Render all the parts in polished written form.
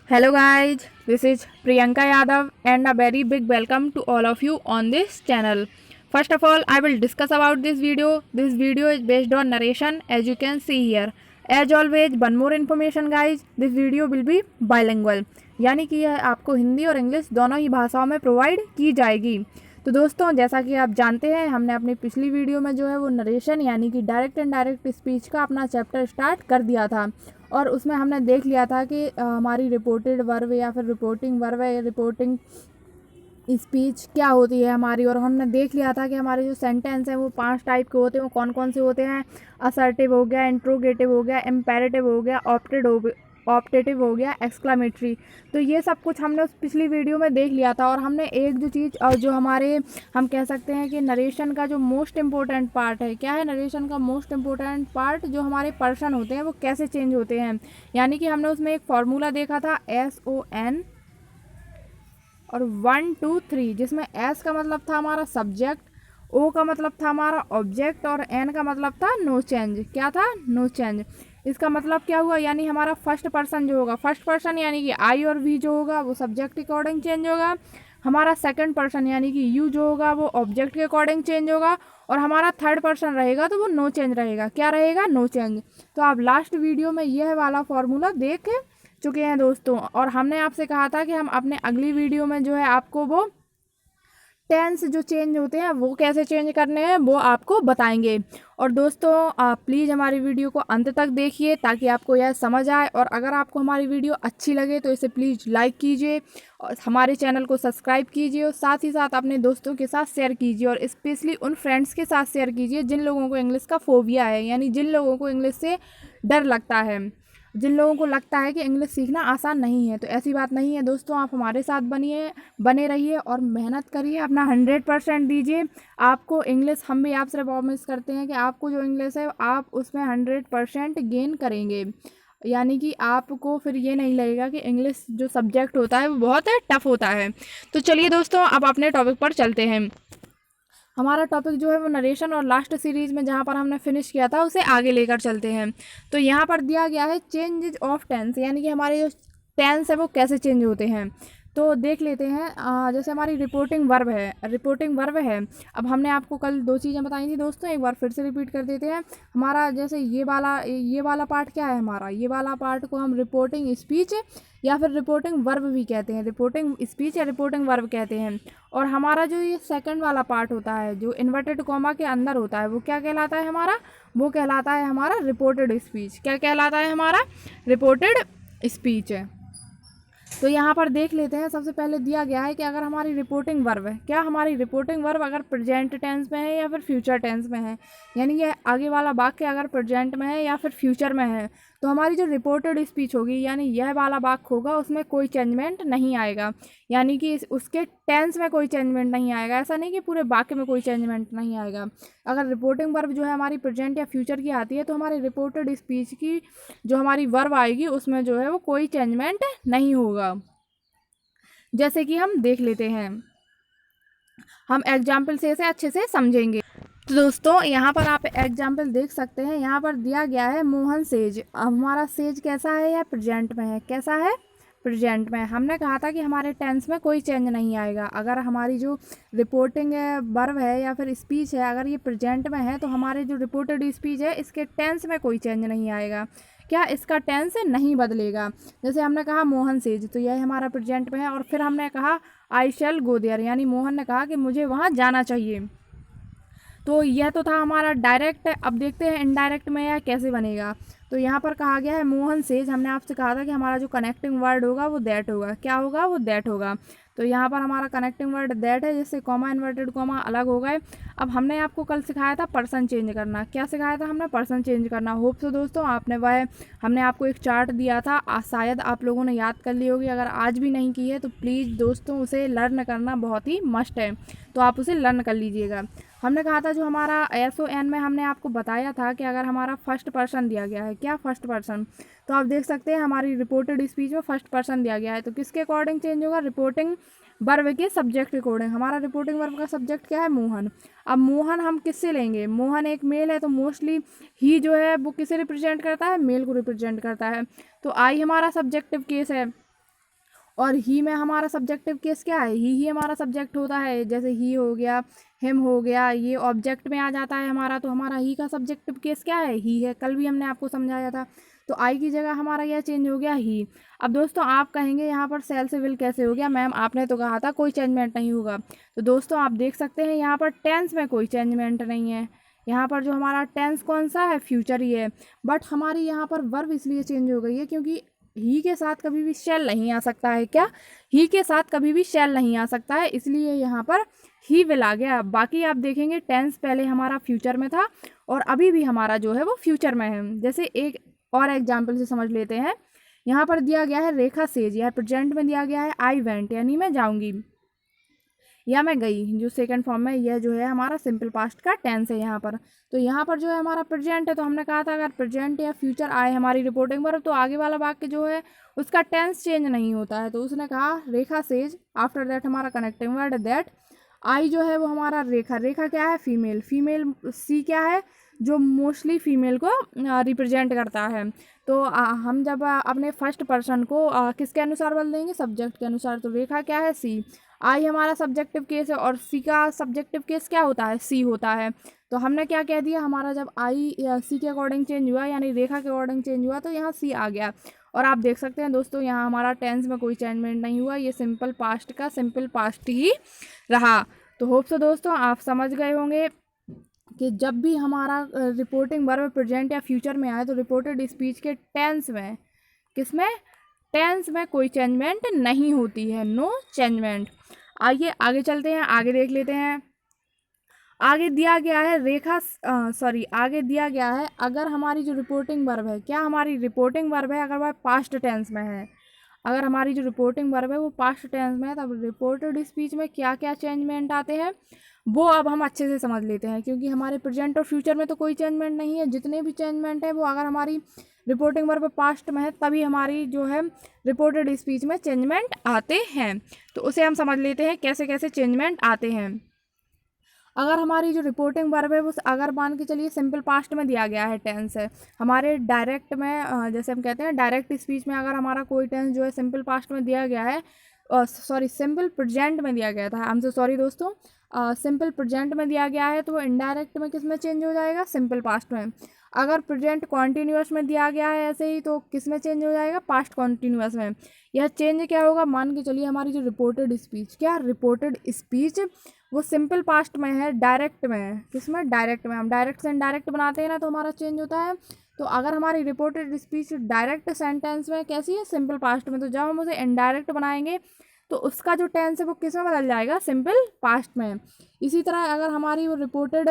Hello guys, this is Priyanka Yadav and a very big welcome to all of you on this channel. First of all, I will discuss about this video. This video is based on narration as you can see here. As always, one more information guys, this video will be bilingual. यानी कि यह आपको हिंदी और English दोनों ही भाषाओं में provide की जाएगी। तो दोस्तों, जैसा कि आप जानते हैं, हमने अपनी पिछली वीडियो में जो है वो नरेशन यानी कि डायरेक्ट एंड डायरेक्ट स्पीच का अपना चैप्टर स्टार्ट कर दिया था और उसमें हमने देख लिया था कि हमारी रिपोर्टेड वर्ब या फिर रिपोर्टिंग वर्ब या रिपोर्टिंग स्पीच क्या होती है हमारी। और हमने देख लिया था कि हमारे जो सेंटेंस हैं वो 5 टाइप के होते हैं। वो कौन कौन से होते हैं? असर्टिव हो गया, इंट्रोगेटिव हो गया, इम्पेरेटिव हो गया, ऑप्टेटिव हो गया, एक्सक्लामेटरी। तो ये सब कुछ हमने उस पिछली वीडियो में देख लिया था। और हमने एक जो चीज़ और जो हमारे हम कह सकते हैं कि नरेशन का जो मोस्ट इम्पोर्टेंट पार्ट है, क्या है नरेशन का मोस्ट इम्पोर्टेंट पार्ट? जो हमारे पर्सन होते हैं वो कैसे चेंज होते हैं। यानी कि हमने उसमें एक फार्मूला देखा था SON और 1 2 3, जिसमें S का मतलब था हमारा सब्जेक्ट, O का मतलब था हमारा ऑब्जेक्ट और N का मतलब था नो चेंज। क्या था? No change. इसका मतलब क्या हुआ? यानी हमारा फर्स्ट पर्सन जो होगा, फर्स्ट पर्सन यानी कि आई और वी जो होगा वो सब्जेक्ट के अकॉर्डिंग चेंज होगा। हमारा सेकंड पर्सन यानी कि यू जो होगा वो ऑब्जेक्ट के अकॉर्डिंग चेंज होगा। और हमारा थर्ड पर्सन रहेगा तो वो नो चेंज रहेगा। क्या रहेगा? No change. तो आप लास्ट वीडियो में यह वाला फॉर्मूला देख चुके हैं दोस्तों। और हमने आपसे कहा था कि हम अपने अगली वीडियो में जो है आपको वो टेंस जो चेंज होते हैं वो कैसे चेंज करने हैं वो आपको बताएंगे। और दोस्तों, आप प्लीज़ हमारी वीडियो को अंत तक देखिए ताकि आपको यह समझ आए। और अगर आपको हमारी वीडियो अच्छी लगे तो इसे प्लीज़ लाइक कीजिए और हमारे चैनल को सब्सक्राइब कीजिए और साथ ही साथ अपने दोस्तों के साथ शेयर कीजिए और स्पेशली उन फ्रेंड्स के साथ शेयर कीजिए जिन लोगों को इंग्लिश का फोबिया है, यानी जिन लोगों को इंग्लिश से डर लगता है, जिन लोगों को लगता है कि इंग्लिश सीखना आसान नहीं है। तो ऐसी बात नहीं है दोस्तों, आप हमारे साथ बने रहिए और मेहनत करिए, अपना 100% दीजिए। आपको इंग्लिश, हम भी आपसे प्रॉमिस करते हैं कि आपको जो इंग्लिश है आप उसमें 100% गेन करेंगे। यानी कि आपको फिर ये नहीं लगेगा कि इंग्लिश जो सब्जेक्ट होता है वो बहुत टफ होता है। तो चलिए दोस्तों, अब अपने टॉपिक पर चलते हैं। हमारा टॉपिक जो है वो नरेशन और लास्ट सीरीज़ में जहाँ पर हमने फिनिश किया था उसे आगे लेकर चलते हैं। तो यहाँ पर दिया गया है चेंजेज ऑफ टेंस, यानी कि हमारे जो टेंस है वो कैसे चेंज होते हैं। तो देख लेते हैं। जैसे हमारी रिपोर्टिंग वर्ब है। अब हमने आपको कल 2 चीज़ें बताई थी दोस्तों, एक बार फिर से रिपीट कर देते हैं। हमारा जैसे ये वाला पार्ट क्या है हमारा, ये वाला पार्ट को हम रिपोर्टिंग स्पीच या फिर रिपोर्टिंग वर्ब भी कहते हैं, रिपोर्टिंग स्पीच या रिपोर्टिंग वर्ब कहते हैं। और हमारा जो ये सेकंड वाला पार्ट होता है जो इन्वर्टेड कॉमा के अंदर होता है वो क्या कहलाता है हमारा? वो कहलाता है हमारा रिपोर्टेड स्पीच। क्या कहलाता है हमारा? रिपोर्टेड स्पीच है। तो यहाँ पर देख लेते हैं। सबसे पहले दिया गया है कि अगर हमारी रिपोर्टिंग वर्ब है, क्या हमारी रिपोर्टिंग वर्ब अगर प्रेजेंट टेंस में है या फिर फ्यूचर टेंस में है, यानी ये आगे वाला वाक्य अगर प्रेजेंट में है या फिर फ्यूचर में है, तो हमारी जो रिपोर्टेड स्पीच होगी यानी यह वाला वाक्य होगा उसमें कोई चेंजमेंट नहीं आएगा। यानी कि उसके टेंस में कोई चेंजमेंट नहीं आएगा। ऐसा नहीं कि पूरे वाक्य में कोई चेंजमेंट नहीं आएगा। अगर रिपोर्टिंग वर्ब जो है हमारी प्रेजेंट या फ्यूचर की आती है तो हमारी रिपोर्टेड स्पीच की जो हमारी वर्ब आएगी उसमें जो है वो कोई चेंजमेंट नहीं होगा। जैसे कि हम देख लेते हैं, हम एग्जाम्पल से इसे अच्छे से समझेंगे। तो दोस्तों, यहाँ पर आप एग्जाम्पल देख सकते हैं। यहाँ पर दिया गया है मोहन सेज। अब हमारा सेज कैसा है? या प्रेजेंट में है। कैसा है? प्रेजेंट में। हमने कहा था कि हमारे टेंस में कोई चेंज नहीं आएगा। अगर हमारी जो रिपोर्टिंग वर्ब है या फिर स्पीच है अगर ये प्रेजेंट में है तो हमारे जो रिपोर्टेड स्पीच है इसके टेंस में कोई चेंज नहीं आएगा। क्या? इसका टेंस नहीं बदलेगा। जैसे हमने कहा मोहन सेज, तो यह हमारा प्रेजेंट में है। और फिर हमने कहा आई शैल गो देयर, यानी मोहन ने कहा कि मुझे वहाँ जाना चाहिए। तो यह तो था हमारा डायरेक्ट। अब देखते हैं इनडायरेक्ट में यह कैसे बनेगा। तो यहाँ पर कहा गया है मोहन सेज। हमने आपसे कहा था कि हमारा जो कनेक्टिंग वर्ड होगा वो दैट होगा। क्या होगा? वो दैट होगा। तो यहाँ पर हमारा कनेक्टिंग वर्ड दैट है, जिससे कॉमा इन्वर्टेड कॉमा अलग हो गए। अब हमने आपको कल सिखाया था पर्सन चेंज करना। क्या सिखाया था हमने? पर्सन चेंज करना। होप सो दोस्तों आपने हमने आपको एक चार्ट दिया था, शायद आप लोगों ने याद कर ली होगी। अगर आज भी नहीं की है तो प्लीज़ दोस्तों उसे लर्न करना बहुत ही मस्ट है, तो आप उसे लर्न कर लीजिएगा। हमने कहा था जो हमारा SON में हमने आपको बताया था कि अगर हमारा फर्स्ट पर्सन दिया गया है, क्या फर्स्ट पर्सन, तो आप देख सकते हैं हमारी रिपोर्टेड स्पीच में फर्स्ट पर्सन दिया गया है। तो किसके अकॉर्डिंग चेंज होगा? रिपोर्टिंग वर्ब के सब्जेक्ट के अकॉर्डिंग। हमारा रिपोर्टिंग वर्ब का सब्जेक्ट क्या है? मोहन। अब मोहन हम किससे लेंगे? मोहन एक मेल है तो मोस्टली ही जो है वो किसे रिप्रेजेंट करता है? मेल को रिप्रेजेंट करता है। तो आई हमारा सब्जेक्टिव केस है। और ही में हमारा सब्जेक्टिव केस क्या है, ही हमारा सब्जेक्ट होता है। जैसे ही हो गया, हिम हो गया, ये ऑब्जेक्ट में आ जाता है हमारा, तो हमारा ही का सब्जेक्टिव केस क्या है, ही है। कल भी हमने आपको समझाया था। तो आई की जगह हमारा यह चेंज हो गया ही। अब दोस्तों आप कहेंगे यहाँ पर सेल से विल कैसे हो गया, मैम आपने तो कहा था कोई चेंजमेंट नहीं होगा। तो दोस्तों आप देख सकते हैं यहाँ पर टेंस में कोई चेंजमेंट नहीं है। यहाँ पर जो हमारा टेंस कौन सा है, फ्यूचर ही है। बट हमारी यहाँ पर वर्ब इसलिए चेंज हो गई है क्योंकि ही के साथ कभी भी शैल नहीं आ सकता है। क्या, ही के साथ कभी भी शैल नहीं आ सकता है, इसलिए यहाँ पर ही विल आ गया। बाकी आप देखेंगे टेंस पहले हमारा फ्यूचर में था और अभी भी हमारा जो है वो फ्यूचर में है। जैसे एक और एग्जाम्पल से समझ लेते हैं। यहाँ पर दिया गया है रेखा सेज, यह प्रेजेंट में दिया गया है आई वेंट, यानी मैं जाऊँगी या मैं गई, जो सेकंड फॉर्म में, यह जो है हमारा सिंपल पास्ट का टेंस है यहाँ पर। तो यहाँ पर जो है हमारा प्रेजेंट है, तो हमने कहा था अगर प्रेजेंट या फ्यूचर आए हमारी रिपोर्टिंग पर, तो आगे वाला वाक्य जो है उसका टेंस चेंज नहीं होता है। तो उसने कहा रेखा सेज, आफ्टर दैट हमारा कनेक्टिंग वर्ड दैट, आई जो है वो हमारा रेखा, रेखा क्या है, फीमेल, फीमेल सी क्या है, जो मोस्टली फीमेल को रिप्रेजेंट करता है। तो हम जब अपने फर्स्ट पर्सन को किसके अनुसार बदल देंगे, सब्जेक्ट के अनुसार। तो रेखा क्या है, सी, आई हमारा सब्जेक्टिव केस है और सी का सब्जेक्टिव केस क्या होता है, सी होता है। तो हमने क्या कह दिया, हमारा जब आई सी के अकॉर्डिंग चेंज हुआ, यानी रेखा के अकॉर्डिंग चेंज हुआ, तो यहाँ सी आ गया। और आप देख सकते हैं दोस्तों यहाँ हमारा टेंस में कोई चेंजमेंट नहीं हुआ, ये सिंपल पास्ट का सिंपल पास्ट ही रहा। तो होप सो दोस्तों आप समझ गए होंगे कि जब भी हमारा रिपोर्टिंग वर्ब प्रेजेंट या फ्यूचर में आए तो रिपोर्टेड स्पीच के टेंस में, किसमें, टेंस में कोई चेंजमेंट नहीं होती है, नो चेंजमेंट। आइए आगे चलते हैं, आगे देख लेते हैं। आगे दिया गया है आगे दिया गया है अगर हमारी जो रिपोर्टिंग वर्ब है, क्या हमारी रिपोर्टिंग वर्ब है, अगर वह पास्ट टेंस में है, अगर हमारी जो रिपोर्टिंग वर्ब है वो पास्ट टेंस में है, तब रिपोर्टेड स्पीच में क्या क्या चेंजमेंट आते हैं वो अब हम अच्छे से समझ लेते हैं। क्योंकि हमारे प्रेजेंट और फ्यूचर में तो कोई चेंजमेंट नहीं है, जितने भी चेंजमेंट है वो अगर हमारी रिपोर्टिंग वर्ब पास्ट में है तभी हमारी जो है रिपोर्टेड स्पीच में चेंजमेंट आते हैं। तो उसे हम समझ लेते हैं कैसे कैसे चेंजमेंट आते हैं। अगर हमारी जो रिपोर्टिंग वर्ब है वो, अगर मान के चलिए सिंपल पास्ट में दिया गया है टेंस है, हमारे डायरेक्ट में जैसे हम कहते हैं डायरेक्ट स्पीच में अगर हमारा कोई टेंस जो है सिंपल पास्ट में दिया गया है, सिंपल प्रेजेंट में दिया गया था, आई एम सो सॉरी दोस्तों, सिंपल प्रेजेंट में दिया गया है तो वो इनडायरेक्ट में किस में चेंज हो जाएगा, सिंपल पास्ट में। अगर प्रेजेंट कॉन्टीन्यूअस में दिया गया है ऐसे ही तो किस में चेंज हो जाएगा, पास्ट कॉन्टीन्यूअस में। यह चेंज क्या होगा, मान के चलिए हमारी जो रिपोर्टेड स्पीच, क्या रिपोर्टेड स्पीच वो सिंपल पास्ट में है, डायरेक्ट में है, किसमें, डायरेक्ट में। हम डायरेक्ट से इनडायरेक्ट बनाते हैं ना तो हमारा चेंज होता है। तो अगर हमारी रिपोर्टेड स्पीच डायरेक्ट सेंटेंस में कैसी है, सिंपल पास्ट में, तो जब हम उसे इनडायरेक्ट बनाएंगे तो उसका जो टेंस है वो किस में बदल जाएगा, सिंपल पास्ट में। इसी तरह अगर हमारी वो रिपोर्टेड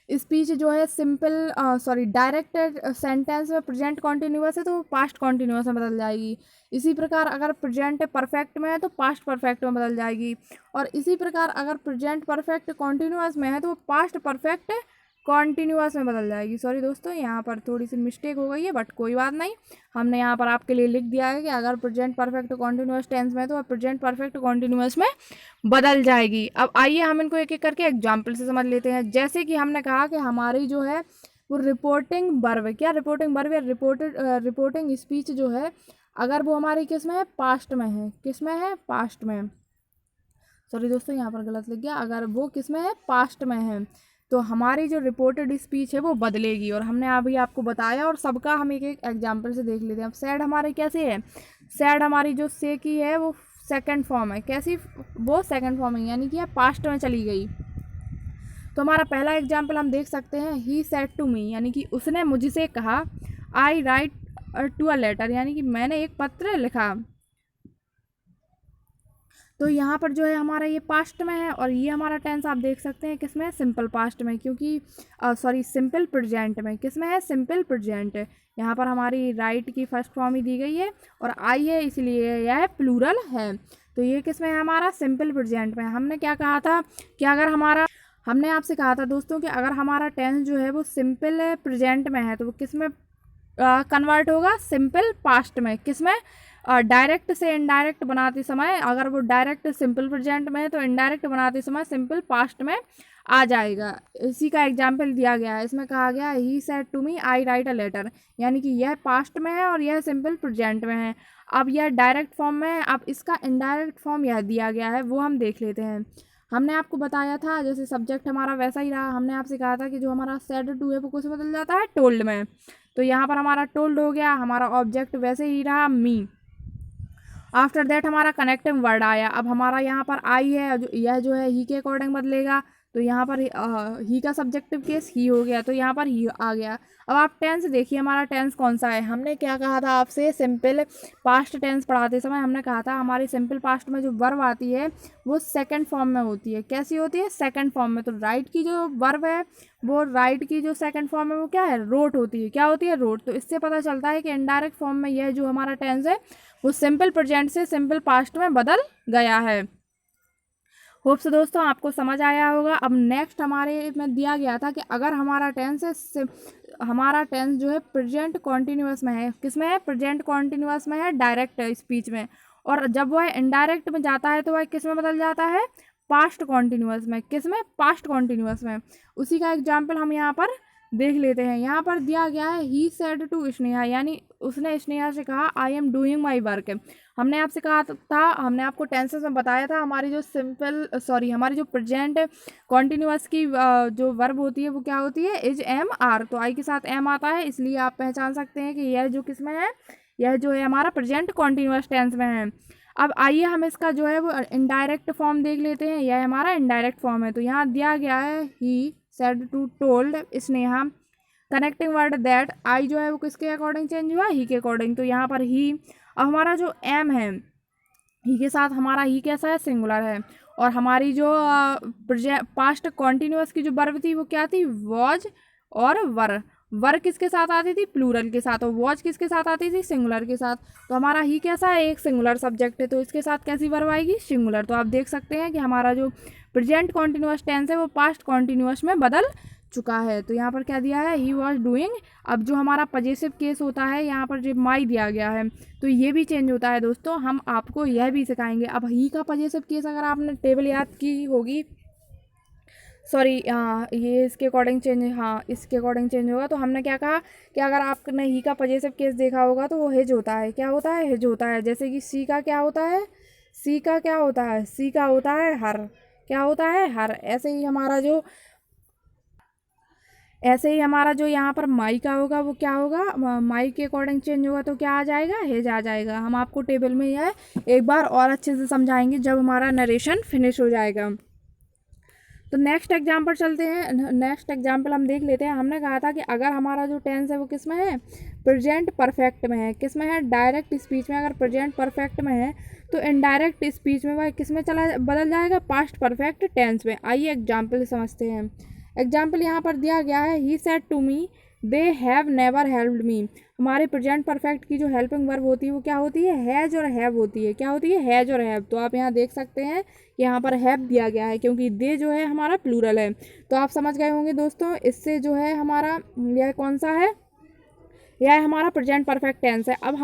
स्पीच जो है डायरेक्ट सेंटेंस में प्रेजेंट कॉन्टीन्यूअस है तो पास्ट कॉन्टीन्यूअस में बदल जाएगी। इसी प्रकार अगर प्रेजेंट परफेक्ट में है तो पास्ट परफेक्ट में बदल जाएगी। और इसी प्रकार अगर प्रेजेंट परफेक्ट कॉन्टीन्यूअस में है तो पास्ट परफेक्ट कॉन्टीन्यूअस में बदल जाएगी। सॉरी दोस्तों यहाँ पर थोड़ी सी मिस्टेक हो गई है, बट कोई बात नहीं, हमने यहाँ पर आपके लिए लिख दिया है कि अगर प्रेजेंट परफेक्ट कॉन्टीन्यूअस टेंस में है तो प्रेजेंट परफेक्ट कॉन्टीन्यूअस में बदल जाएगी। अब आइए हम इनको एक एक करके एग्जाम्पल से समझ लेते हैं। जैसे कि हमने कहा कि हमारी जो है वो रिपोर्टिंग वर्ब है, क्या रिपोर्टिंग वर्ब या रिपोर्टिंग स्पीच जो है अगर वो हमारी किस में है, पास्ट में है, किस में है, पास्ट में। सॉरी दोस्तों यहाँ पर गलत लिख गया, अगर वो किस में है, पास्ट में है, तो हमारी जो रिपोर्टेड स्पीच है वो बदलेगी। और हमने अभी आपको बताया और सबका हम एक एक एग्जाम्पल से देख लेते हैं। अब सैड हमारे कैसे है, सैड हमारी जो से की है वो सेकंड फॉर्म है, कैसी, वो सेकंड फॉर्म है, यानी कि यह पास्ट में चली गई। तो हमारा पहला एग्जाम्पल हम देख सकते हैं, ही सेड टू मी, यानी कि उसने मुझसे कहा, आई राइट टू अ लेटर, यानी कि मैंने एक पत्र लिखा। तो यहाँ पर जो है हमारा ये पास्ट में है और ये हमारा टेंस आप देख सकते हैं किस में है, सिंपल पास्ट में, क्योंकि सिंपल प्रेजेंट में, किस में है, सिंपल प्रेजेंट। यहाँ पर हमारी राइट की फर्स्ट फॉर्म ही दी गई है और आई है इसलिए यह प्लूरल है। तो ये किस में है, हमारा सिंपल प्रेजेंट में। हमने क्या कहा था कि अगर हमारा, हमने आपसे कहा था दोस्तों कि अगर हमारा टेंस जो है वो सिंपल प्रेजेंट में है तो वो किस में कन्वर्ट होगा, सिंपल पास्ट में। किस में, डायरेक्ट से इनडायरेक्ट बनाते समय, अगर वो डायरेक्ट सिंपल प्रेजेंट में है तो इनडायरेक्ट बनाते समय सिंपल पास्ट में आ जाएगा। इसी का एग्जाम्पल दिया गया है, इसमें कहा गया है he said to me I write a letter, यानी कि यह पास्ट में है और यह सिंपल प्रेजेंट में है। अब यह डायरेक्ट फॉर्म में है, अब इसका इनडायरेक्ट फॉर्म यह दिया गया है, वो हम देख लेते हैं। हमने आपको बताया था जैसे सब्जेक्ट हमारा वैसा ही रहा, हमने आपसे कहा था कि जो हमारा सेड टू है वो कुछ बदल जाता है टोल्ड में, तो यहाँ पर हमारा टोल्ड हो गया, हमारा ऑब्जेक्ट वैसे ही रहा मी। आफ्टर दैट हमारा कनेक्टिंग वर्ड आया, अब हमारा यहाँ पर आई है, यह जो है ही के अकॉर्डिंग बदलेगा, तो यहाँ पर ही का सब्जेक्टिव केस ही हो गया, तो यहाँ पर ही आ गया। अब आप टेंस देखिए, हमारा टेंस कौन सा है। हमने क्या कहा था आपसे, सिंपल पास्ट टेंस पढ़ाते समय हमने कहा था हमारी सिंपल पास्ट में जो वर्ब आती है वो सेकंड फॉर्म में होती है। कैसी होती है? सेकंड फॉर्म में। तो राइट की जो वर्ब है वो राइट की जो सेकंड फॉर्म है वो क्या है? रोट होती है। क्या होती है? रोट। तो इससे पता चलता है कि इनडायरेक्ट फॉर्म में यह जो हमारा टेंस है वो सिंपल प्रेजेंट से सिंपल पास्ट में बदल गया है। होप से दोस्तों आपको समझ आया होगा। अब नेक्स्ट हमारे में दिया गया था कि अगर हमारा टेंस है, हमारा टेंस जो है प्रेजेंट कॉन्टिन्यूअस में है, किस में है? प्रेजेंट कॉन्टिन्यूअस में है, डायरेक्ट स्पीच में, और जब वह इनडायरेक्ट में जाता है तो वह किस में बदल जाता है? पास्ट कॉन्टिन्यूअस में। किस में? पास्ट कॉन्टिन्यूअस में। उसी का एग्जाम्पल हम यहाँ पर देख लेते हैं। यहाँ पर दिया गया है ही सेड टू स्नेहा, यानी उसने स्नेहा से कहा I am doing my work. हमने आपसे कहा था, हमने आपको टेंसेस में बताया था हमारी जो हमारी जो प्रेजेंट कॉन्टिन्यूअस की जो वर्ब होती है वो क्या होती है? Is M R. तो आई के साथ एम आता है, इसलिए आप पहचान सकते हैं कि यह जो किस में है, यह जो है हमारा प्रेजेंट कॉन्टिन्यूअस टेंस में है। अब आइए हम इसका जो है वो इनडायरेक्ट फॉर्म देख लेते हैं। यह हमारा इनडायरेक्ट फॉर्म है। तो यहाँ दिया गया है he said to told Sneha, connecting word that, I जो है वो किसके अकॉर्डिंग चेंज हुआ? ही के अकॉर्डिंग। तो यहाँ पर ही। अब हमारा जो एम है, ही के साथ हमारा ही कैसा है? सिंगुलर है। और हमारी जो पास्ट कॉन्टिन्यूअस की जो वर्ब थी वो क्या थी? वॉज और वर किसके साथ आती थी? प्लूरल के साथ। और वॉज किसके साथ आती थी? सिंगुलर के साथ। तो हमारा ही कैसा है? एक सिंगुलर सब्जेक्ट है, तो इसके साथ कैसी वर्ब आएगी? सिंगुलर। तो आप देख सकते हैं कि हमारा जो प्रेजेंट कॉन्टिन्यूअस टेंस है वो पास्ट कॉन्टिन्यूअस में बदल चुका है। तो यहाँ पर क्या दिया है? He was doing. अब जो हमारा पजेसिव केस होता है, यहाँ पर जो माई दिया गया है, तो ये भी चेंज होता है दोस्तों। हम आपको यह भी सिखाएंगे। अब ही का पजेसिव केस अगर आपने टेबल याद की होगी, सॉरी ये इसके अकॉर्डिंग चेंज, हाँ इसके अकॉर्डिंग चेंज होगा। तो हमने क्या कहा कि अगर आपने ही का पजेसिव केस देखा होगा तो वो हिज होता है। क्या होता है? हिज होता है। जैसे कि सी का क्या होता है? सी का क्या होता है? सी का होता है हर। क्या होता है? हर। ऐसे ही हमारा जो यहाँ पर माई का होगा वो क्या होगा? माई के अकॉर्डिंग चेंज होगा, तो क्या आ जाएगा? हेज आ जाएगा। हम आपको टेबल में यह एक बार और अच्छे से समझाएंगे जब हमारा नरेशन फिनिश हो जाएगा। तो नेक्स्ट एग्जाम्पल चलते हैं। नेक्स्ट एग्जाम्पल हम देख लेते हैं। हमने कहा था कि अगर हमारा जो टेंस है वो किस में है? प्रेजेंट परफेक्ट में है। किस में है? डायरेक्ट स्पीच में। अगर प्रेजेंट परफेक्ट में है तो इनडायरेक्ट स्पीच में वह किस में बदल जाएगा? पास्ट परफेक्ट टेंस में। आइए एग्जाम्पल समझते हैं। एग्जाम्पल यहाँ पर दिया गया है he said to me they have never helped me. हमारे प्रेजेंट परफेक्ट की जो हेल्पिंग वर्ब होती है वो क्या होती है? हैज और हैव होती है। क्या होती है? हैज और हैव। तो आप यहाँ देख सकते हैं यहाँ पर हैव दिया गया है क्योंकि दे जो है हमारा प्लूरल है। तो आप समझ गए होंगे दोस्तों, इससे जो है हमारा यह कौन सा है? यह हमारा प्रेजेंट परफेक्ट टेंस है। अब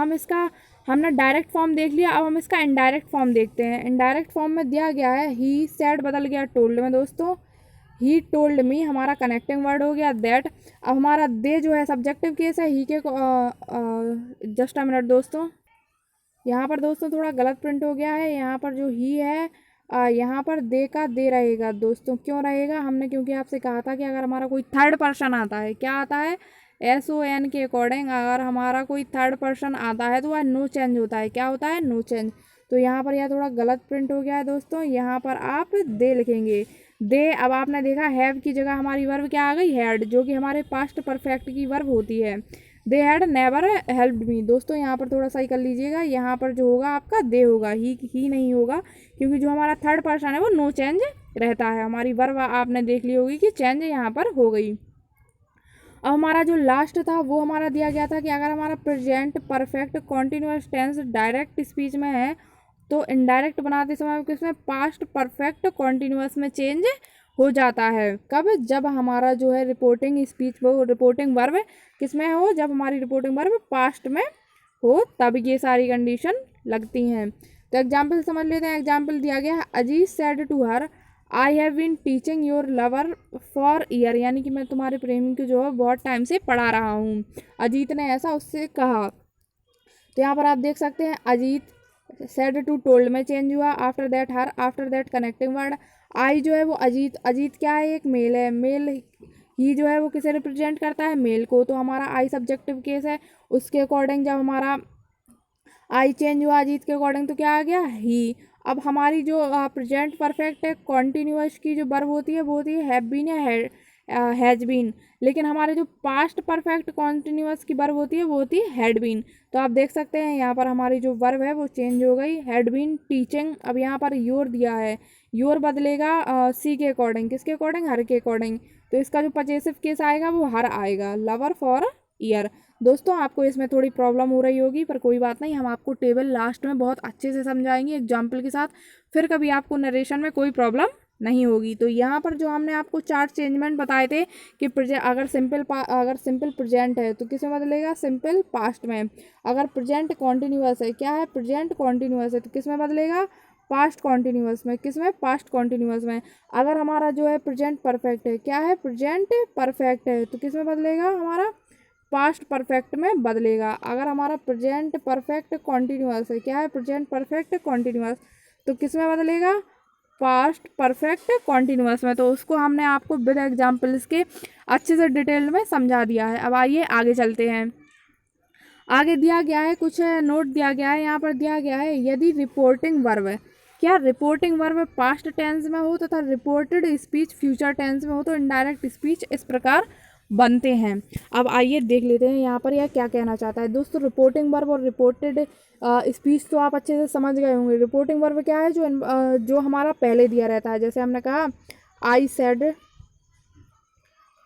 हमने डायरेक्ट फॉर्म देख लिया, अब हम इसका इनडायरेक्ट फॉर्म देखते हैं। इनडायरेक्ट फॉर्म में दिया गया है ही सेड बदल गया टोल्ड में दोस्तों। ही टोल्ड मी हमारा कनेक्टिंग वर्ड हो गया दैट। अब हमारा दे जो है सब्जेक्टिव केस है। ही के जस्ट अ मिनट दोस्तों, यहाँ पर दोस्तों थोड़ा गलत प्रिंट हो गया है। यहाँ पर जो ही है यहाँ पर दे का दे रहेगा दोस्तों। क्यों रहेगा? हमने क्योंकि आपसे कहा था कि अगर हमारा कोई थर्ड पर्सन आता है, क्या आता है? SON के अकॉर्डिंग अगर हमारा कोई थर्ड पर्सन आता है तो वह नो चेंज होता है। क्या होता है? No change. तो यहाँ पर यह थोड़ा गलत प्रिंट हो गया है दोस्तों। यहाँ पर आप दे लिखेंगे दे। अब आपने देखा हैव की जगह हमारी वर्ब क्या आ गई? हैड, जो कि हमारे पास्ट परफेक्ट की वर्ब होती है। दे हैड नेवर हेल्प्ड मी। दोस्तों यहाँ पर थोड़ा सा ही कर लीजिएगा, यहाँ पर जो होगा आपका दे होगा, ही नहीं होगा, क्योंकि जो हमारा थर्ड पर्सन है वो नो चेंज रहता है। हमारी वर्ब आपने देख ली होगी कि चेंज यहाँ पर हो गई। अब हमारा जो लास्ट था वो हमारा दिया गया था कि अगर हमारा present perfect continuous tense direct speech में है तो इनडायरेक्ट बनाते समय किसमें? पास्ट परफेक्ट कॉन्टिन्यूअस में चेंज हो जाता है। कब? जब हमारा जो है रिपोर्टिंग स्पीच वो रिपोर्टिंग वर्ब किस में हो? जब हमारी रिपोर्टिंग वर्ब पास्ट में हो तब ये सारी कंडीशन लगती हैं। तो एग्जाम्पल समझ लेते हैं। एग्जाम्पल दिया गया है Aziz said to her I have been teaching your lover for year, यानी कि मैं तुम्हारे प्रेमी को जो है बहुत टाइम से पढ़ा रहा हूँ। अजीत ने ऐसा उससे कहा। तो यहाँ पर आप देख सकते हैं अजीत सेड टू टोल्ड में चेंज हुआ, after that her, after that connecting word. I जो है वो अजीत क्या है, एक मेल है। मेल ही जो है वो किसे रिप्रेजेंट करता है, मेल को। तो हमारा आई सब्जेक्टिव केस है, उसके अकॉर्डिंग जब हमारा आई चेंज हुआ अजीत के अकॉर्डिंग तो क्या आ गया, ही। अब हमारी जो प्रेजेंट परफेक्ट है कॉन्टिन्यूअस की जो वर्ब होती है वो होती है हैव बीन या हैज बीन, लेकिन हमारे जो पास्ट परफेक्ट कॉन्टिन्यूअस की वर्ब होती है वो होती है हैड बीन। तो आप देख सकते हैं यहाँ पर हमारी जो वर्ब है वो चेंज हो गई, हैड बीन टीचिंग। अब यहाँ पर योर दिया है, योर बदलेगा सी के अकॉर्डिंग, किसके अकॉर्डिंग, हर के अकॉर्डिंग। तो इसका जो पजेसिव केस आएगा वो हर आएगा, लवर फॉर ईयर। दोस्तों आपको इसमें थोड़ी प्रॉब्लम हो रही होगी पर कोई बात नहीं, हम आपको टेबल लास्ट में बहुत अच्छे से समझाएंगे एग्जाम्पल के साथ, फिर कभी आपको नरेशन में कोई प्रॉब्लम नहीं होगी। तो यहाँ पर जो हमने आपको 4 चेंजमेंट बताए थे कि अगर सिंपल प्रेजेंट है तो किस में बदलेगा, सिंपल पास्ट में। अगर प्रेजेंट कॉन्टिन्यूअस है, क्या है, प्रेजेंट कॉन्टिन्यूअस है तो किस में बदलेगा, पास्ट कॉन्टिन्यूअस में। किस में, पास्ट कॉन्टिन्यूअस में। अगर हमारा जो है प्रेजेंट परफेक्ट है, क्या है, प्रेजेंट परफेक्ट है तो किस में बदलेगा, हमारा पास्ट परफेक्ट में बदलेगा। अगर हमारा प्रेजेंट परफेक्ट कॉन्टिन्यूअस है, क्या है, प्रेजेंट परफेक्ट कॉन्टिन्यूअस तो किस में बदलेगा, पास्ट परफेक्ट कॉन्टिन्यूअस में। तो उसको हमने आपको विद एग्जाम्पल्स के अच्छे से डिटेल में समझा दिया है। अब आइए आगे चलते हैं। आगे दिया गया है कुछ नोट दिया गया है, यहाँ पर दिया गया है यदि रिपोर्टिंग वर्ब है, क्या रिपोर्टिंग वर्ब पास्ट टेंस में हो तथा रिपोर्टेड स्पीच फ्यूचर टेंस में हो तो इनडायरेक्ट स्पीच इस प्रकार बनते हैं। अब आइए देख लेते हैं यहाँ पर यह क्या कहना चाहता है। दोस्तों रिपोर्टिंग वर्ब और रिपोर्टेड स्पीच तो आप अच्छे से समझ गए होंगे। रिपोर्टिंग वर्ब क्या है, जो हमारा पहले दिया रहता है, जैसे हमने कहा आई सेड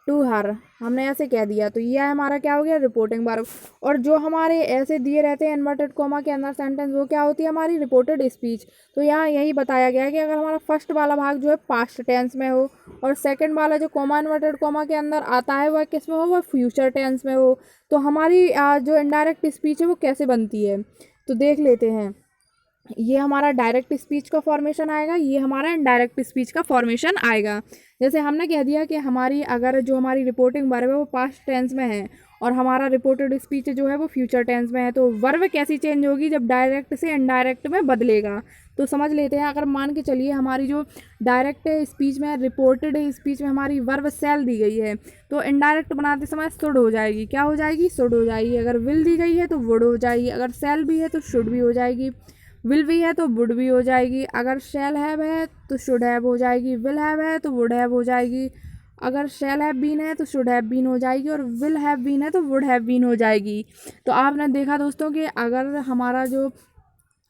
टू हर, हमने ऐसे कह दिया तो यह हमारा क्या हो गया, रिपोर्टिंग वर्ब। और जो हमारे ऐसे दिए रहते हैं इन्वर्टेड कोमा के अंदर सेंटेंस, वो क्या होती है, हमारी रिपोर्टेड स्पीच। तो यहाँ यही बताया गया है कि अगर हमारा फर्स्ट वाला भाग जो है पास्ट टेंस में हो और सेकंड वाला जो कोमा इन्वर्टेड कोमा के अंदर आता है वह किस में हो, वह फ्यूचर टेंस में हो, तो हमारी जो इनडायरेक्ट स्पीच है वो कैसे बनती है तो देख लेते हैं। ये हमारा डायरेक्ट स्पीच का फॉर्मेशन आएगा, ये हमारा इनडायरेक्ट स्पीच का फॉर्मेशन आएगा। जैसे हमने कह दिया कि हमारी अगर जो हमारी रिपोर्टिंग वर्ब है वो पास्ट टेंस में है और हमारा रिपोर्टेड स्पीच जो है वो फ्यूचर टेंस में है, तो वर्ब कैसी चेंज होगी, जब डायरेक्ट से इनडायरेक्ट में बदलेगा। तो समझ लेते हैं। अगर मान के चलिए हमारी जो डायरेक्ट स्पीच में, रिपोर्टेड स्पीच में हमारी वर्ब सेल दी गई है तो इनडायरेक्ट बनाते समय शुड हो जाएगी, क्या हो जाएगी, शुड हो जाएगी। अगर विल दी गई है तो वुड हो जाएगी, अगर सेल भी है तो शुड भी हो जाएगी, विल भी है तो वुड भी हो जाएगी, अगर शैल हैव है तो शुड हैव हो जाएगी, विल हैव है तो वुड हैव हो जाएगी, अगर शैल हैव बीन है तो शुड हैव बीन हो जाएगी और विल हैव बीन है तो वुड हैव बीन हो जाएगी। तो आपने देखा दोस्तों कि अगर हमारा जो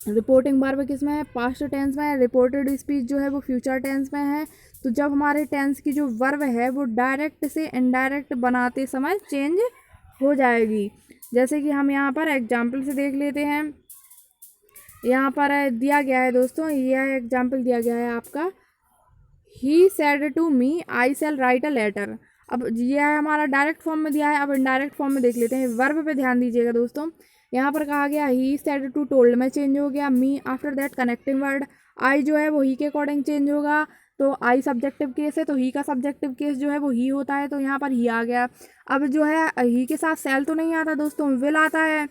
रिपोर्टिंग वर्ब किस में है, पास्ट टेंस में है, रिपोर्टेड स्पीच जो है वो फ्यूचर टेंस में है, तो जब हमारे टेंस की जो वर्ब है वो डायरेक्ट से इनडायरेक्ट बनाते समय चेंज हो जाएगी। जैसे कि हम यहाँ पर एग्जाम्पल से देख लेते हैं। यहाँ पर दिया गया है दोस्तों, यह एग्जाम्पल दिया गया है आपका, he said to me I shall write a letter. अब यह है हमारा डायरेक्ट फॉर्म में दिया है, अब इनडायरेक्ट फॉर्म में देख लेते हैं। वर्ब पे ध्यान दीजिएगा दोस्तों। यहाँ पर कहा गया ही सेड टू टोल्ड में चेंज हो गया, me after that connecting word, I जो है वो ही के अकॉर्डिंग चेंज होगा, तो आई सब्जेक्टिव केस है तो ही का सब्जेक्टिव केस जो है वो ही होता है, तो यहाँ पर ही आ गया। अब जो है ही के साथ सेल तो नहीं आता दोस्तों, विल आता है।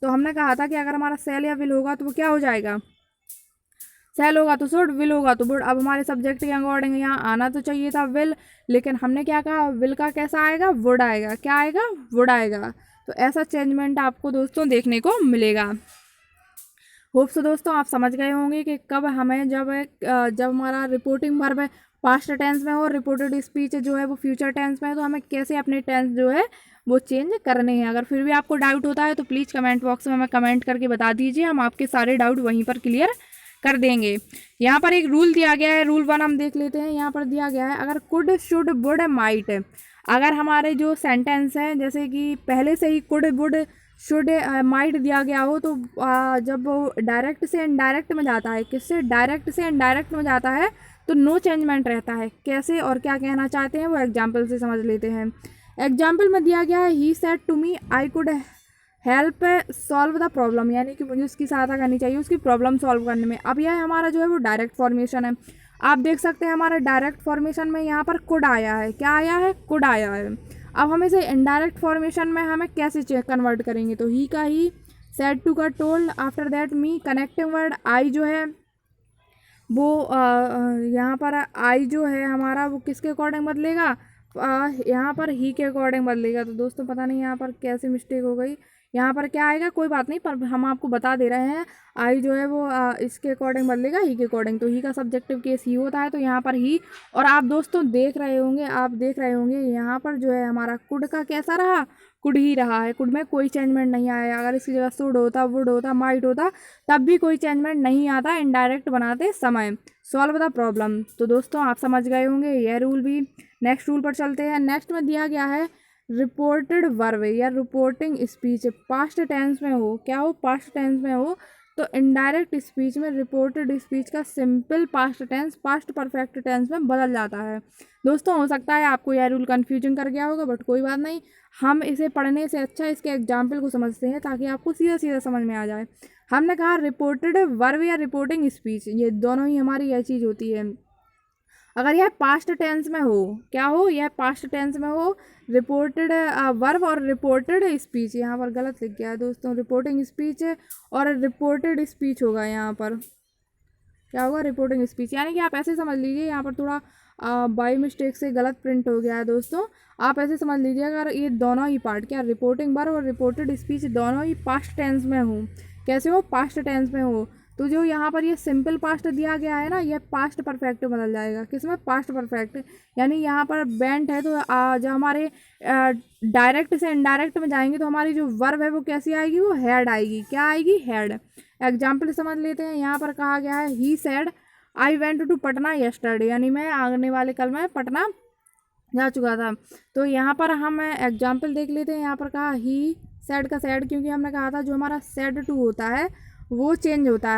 तो हमने कहा था कि अगर हमारा सेल या विल होगा तो वो क्या हो जाएगा, सेल होगा तो शुड, विल होगा तो वुड। अब हमारे सब्जेक्ट के अकॉर्डिंग यहाँ आना तो चाहिए था विल, लेकिन हमने क्या कहा, विल का कैसा आएगा, वुड आएगा, क्या आएगा, वुड आएगा। तो ऐसा चेंजमेंट आपको दोस्तों देखने को मिलेगा। होप सो दोस्तों आप समझ गए होंगे कि कब हमें जब हमारा रिपोर्टिंग वर्ब है पास्ट टेंस में हो और रिपोर्टेड स्पीच जो है वो फ्यूचर टेंस में है तो हमें कैसे अपने टेंस जो है वो चेंज करने हैं। अगर फिर भी आपको डाउट होता है तो प्लीज़ कमेंट बॉक्स में हमें कमेंट करके बता दीजिए, हम आपके सारे डाउट वहीं पर क्लियर कर देंगे। यहाँ पर एक रूल दिया गया है, रूल 1 हम देख लेते हैं। यहाँ पर दिया गया है अगर कुड, शुड, वुड, माइट, अगर हमारे जो सेंटेंस है जैसे कि पहले से he could, would, should, might दिया गया हो तो जब वो डायरेक्ट से इनडायरेक्ट में जाता है, किससे, डायरेक्ट से इनडायरेक्ट में जाता है तो नो चेंजमेंट रहता है। कैसे और क्या कहना चाहते हैं वो एग्जाम्पल से समझ लेते हैं। एग्जाम्पल में दिया गया है he said to me I could help solve the problem, यानी कि मुझे उसकी सहायता करनी चाहिए उसकी प्रॉब्लम सॉल्व करने में। अब यह हमारा जो है वो डायरेक्ट फॉर्मेशन है। आप देख सकते हैं हमारा डायरेक्ट फॉर्मेशन में यहाँ पर कुड आया है। क्या आया है? कुड आया है। अब हम इसे इनडायरेक्ट फॉर्मेशन में हमें कैसे कन्वर्ट करेंगे? तो ही का ही, सेड टू का told, after that me, connecting word I जो है वो यहाँ पर आई जो है हमारा वो किसके अकॉर्डिंग बदलेगा? यहाँ पर ही के अकॉर्डिंग बदलेगा। तो दोस्तों पता नहीं यहाँ पर कैसे मिस्टेक हो गई, यहाँ पर क्या आएगा कोई बात नहीं, पर हम आपको बता दे रहे हैं। आई जो है वो इसके अकॉर्डिंग बदलेगा, ही के अकॉर्डिंग। तो ही का सब्जेक्टिव केस ही होता है, तो यहाँ पर ही। और आप दोस्तों देख रहे होंगे यहाँ पर जो है हमारा कुड का कैसा रहा? कुड ही रहा है। कुड में कोई चेंजमेंट नहीं आया। अगर इसकी जगह शुड होता, वुड होता, माइट होता, तब भी कोई चेंजमेंट नहीं आता इनडायरेक्ट बनाते समय। Solve the problem. तो दोस्तों आप समझ गए होंगे यह रूल भी। नेक्स्ट रूल पर चलते हैं। नेक्स्ट में दिया गया है रिपोर्टेड वर्ब या रिपोर्टिंग स्पीच पास्ट टेंस में हो। क्या हो? पास्ट टेंस में हो। तो इनडायरेक्ट स्पीच में रिपोर्टेड स्पीच का simple past tense past perfect tense में बदल जाता है। दोस्तों हो सकता है आपको यह रूल कन्फ्यूजन कर गया होगा, बट कोई बात नहीं, हम इसे पढ़ने से अच्छा इसके एग्जाम्पल को समझते हैं ताकि आपको सीधा सीधा समझ में आ जाए। हमने कहा रिपोर्टेड वर्ब या रिपोर्टिंग स्पीच, ये दोनों ही हमारी यह चीज़ होती है। अगर यह पास्ट टेंस में हो, क्या हो? यह पास्ट टेंस में हो, रिपोर्टेड वर्ब और रिपोर्टेड स्पीच, यहाँ पर गलत लिख गया है दोस्तों, रिपोर्टिंग स्पीच और रिपोर्टेड स्पीच होगा। यहाँ पर क्या होगा? Reporting speech. यानी कि आप ऐसे समझ लीजिए, यहाँ पर थोड़ा बाई मिस्टेक से गलत प्रिंट हो गया है दोस्तों। आप ऐसे समझ लीजिए अगर ये दोनों ही पार्ट, क्या रिपोर्टिंग वर्ब और रिपोर्टेड स्पीच दोनों ही पास्ट टेंस में हो। कैसे हो? पास्ट टेंस में हो। तो जो यहाँ पर ये सिंपल पास्ट दिया गया है ना, ये पास्ट परफेक्ट बदल जाएगा। किसमें? Past perfect. यानी यहाँ पर बेंट है, तो जो हमारे डायरेक्ट से इनडायरेक्ट में जाएंगे तो हमारी जो वर्ब है वो कैसी आएगी? वो हेड आएगी। क्या आएगी? हेड। एग्जाम्पल समझ लेते हैं। यहाँ पर कहा गया है he said I went to Patna yesterday, यानी मैं आने वाले कल में पटना जा चुका था। तो यहाँ पर हम एग्जाम्पल देख लेते हैं। यहाँ पर कहा ही सेड का सेड, क्योंकि हमने कहा था जो हमारा सेड टू होता है वो चेंज होता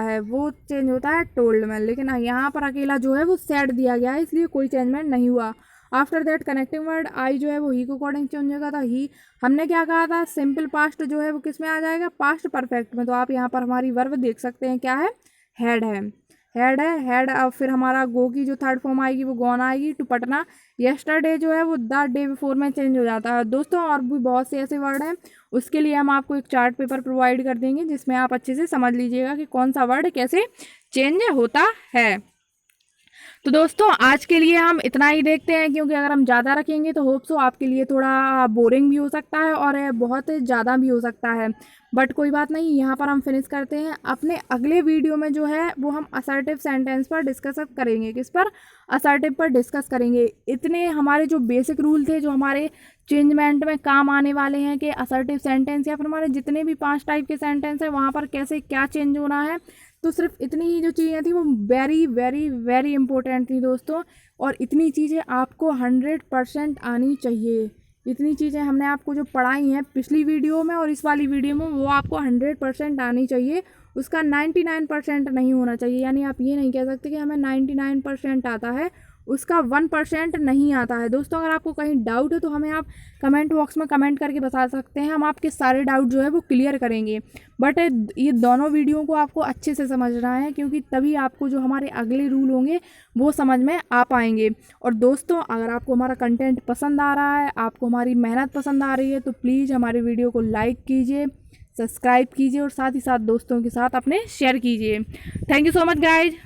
है टोल्ड में, लेकिन यहाँ पर अकेला जो है वो सेड दिया गया है, इसलिए कोई चेंजमेंट नहीं हुआ। After that connecting word I जो है वो ही को अकॉर्डिंग चेंज होगा। था ही, हमने क्या कहा था? सिंपल पास्ट जो है वो किस में आ जाएगा? पास्ट परफेक्ट में। तो आप यहाँ पर हमारी वर्ब देख सकते हैं, क्या है? हेड है। हेड। अब फिर हमारा गो की जो थर्ड फॉर्म आएगी वो गॉन आएगी। टू पटना, यस्टरडे जो है वो द डे बिफोर में चेंज हो जाता है दोस्तों। और भी बहुत से ऐसे वर्ड हैं, उसके लिए हम आपको एक चार्ट पेपर प्रोवाइड कर देंगे जिसमें आप अच्छे से समझ लीजिएगा कि कौन सा वर्ड कैसे चेंज होता है। तो दोस्तों आज के लिए हम इतना ही देखते हैं, क्योंकि अगर हम ज़्यादा रखेंगे तो होप सो आपके लिए थोड़ा बोरिंग भी हो सकता है और बहुत ज़्यादा भी हो सकता है, बट कोई बात नहीं, यहाँ पर हम फिनिश करते हैं। अपने अगले वीडियो में जो है वो हम असर्टिव सेंटेंस पर डिस्कस करेंगे। किस पर? असर्टिव पर डिस्कस करेंगे। इतने हमारे जो बेसिक रूल थे जो हमारे चेंजमेंट में काम आने वाले हैं कि असर्टिव सेंटेंस या फिर हमारे जितने भी 5 टाइप के सेंटेंस हैं वहाँ पर कैसे क्या चेंज होना है, तो सिर्फ इतनी ही जो चीज़ें थी वो वेरी वेरी वेरी इंपॉर्टेंट थी दोस्तों। और इतनी चीज़ें आपको 100% आनी चाहिए। इतनी चीज़ें हमने आपको जो पढ़ाई हैं पिछली वीडियो में और इस वाली वीडियो में, वो आपको 100% आनी चाहिए। उसका 99% नहीं होना चाहिए। यानी आप ये नहीं कह सकते कि हमें 99% आता है, उसका 1% नहीं आता है। दोस्तों अगर आपको कहीं डाउट है तो हमें आप कमेंट बॉक्स में कमेंट करके बता सकते हैं, हम आपके सारे डाउट जो है वो क्लियर करेंगे। बट ये दोनों वीडियो को आपको अच्छे से समझना है, क्योंकि तभी आपको जो हमारे अगले रूल होंगे वो समझ में आ पाएंगे। और दोस्तों अगर आपको हमारा कंटेंट पसंद आ रहा है, आपको हमारी मेहनत पसंद आ रही है, तो प्लीज़ हमारे वीडियो को लाइक कीजिए, सब्सक्राइब कीजिए और साथ ही साथ दोस्तों के साथ अपने शेयर कीजिए। Thank you so much guys.